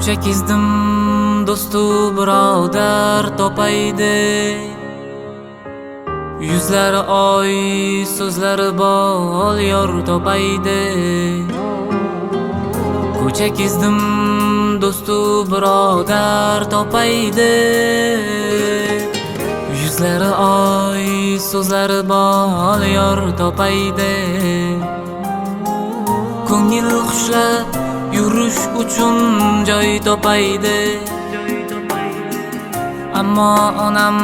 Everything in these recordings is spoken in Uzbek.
Ko'cha kezdim do'stu birodar topaydi. Yuzlari oy, so'zlari bol yor topaydi. Ko'cha kezdim do'stu birodar topaydi. Yuzlari oy, so'zlari bol yor topaydi. Ko'ngil xushlab yurish uchun joy topaydi. Ammo onam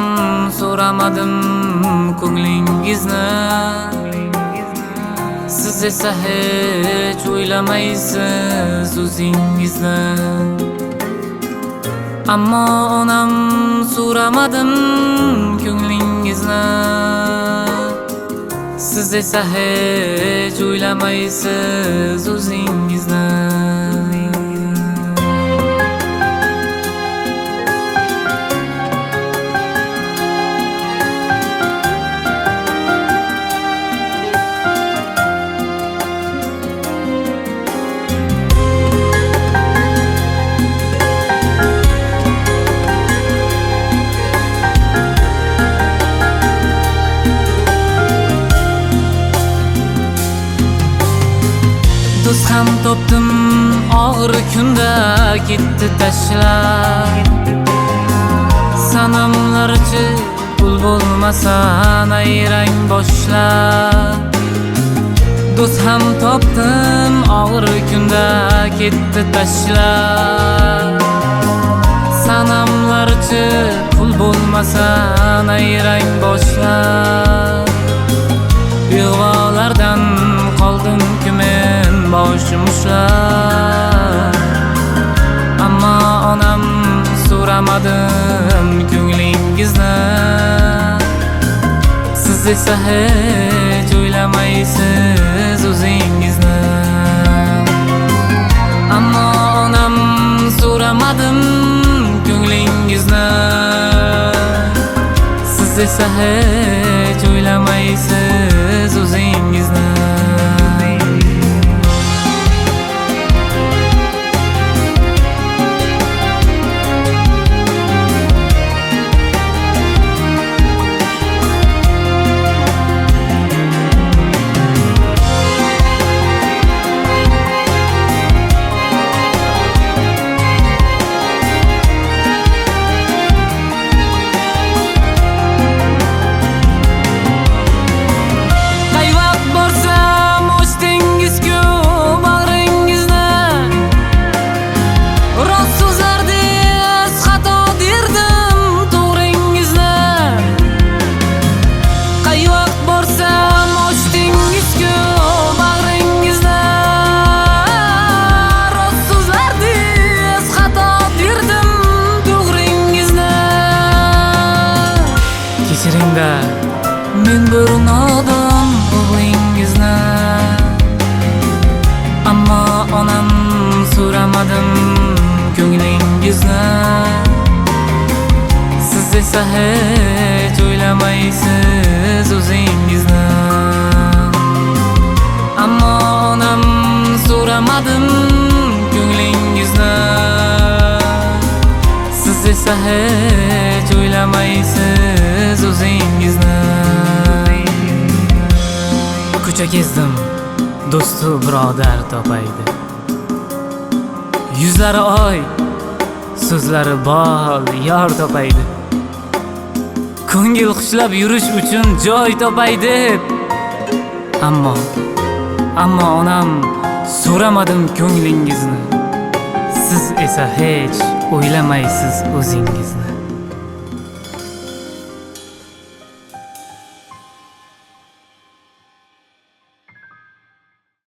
so'ramadim ko'nglingizni. Siz esa hech o'ylamaysiz o'zingizni. Ammo onam so'ramadim ko'nglingizni. Siz esa hech o'ylamaysiz o'zingizni. Do'st ham topdim og'ir kunda ketdi tashlab. Sanamlarchi pul bo'lmasa nayrang boshlab. Do'st ham topdim og'ir kunda ketdi tashlab. Sanamlarchi pul bo'lmasa nayrang boshlab. Yig'volardan qoldim-ku men boshim ushlab. Ammo onam so'ramadim ko'nglingizni. Siz esa hech o'ylamaysiz o'zingizni. Ammo onam so'ramadim ko'nglingizni. Siz esa hech o'ylamaysiz o'zingizni. Kechiringda men bir nodon o'g'lingizni. Ammo onam so'ramadim ko'nglingizni. Siz esa hech o'ylamaysiz o'zingizni. Ammo onam so'ramadim ko'nglingizni. Siz esa hech o'ylamaysiz o'zingizni. Ko'cha kezdim do'stu birodar topaydi. Yuzlari oy, so'zlari bol yor topaydi. Ko'ngil xushlab yurish uchun joy topaydi. Ammo onam so'ramadim ko'nglingizni. Siz esa hech o'ylamaysiz o'zingizni.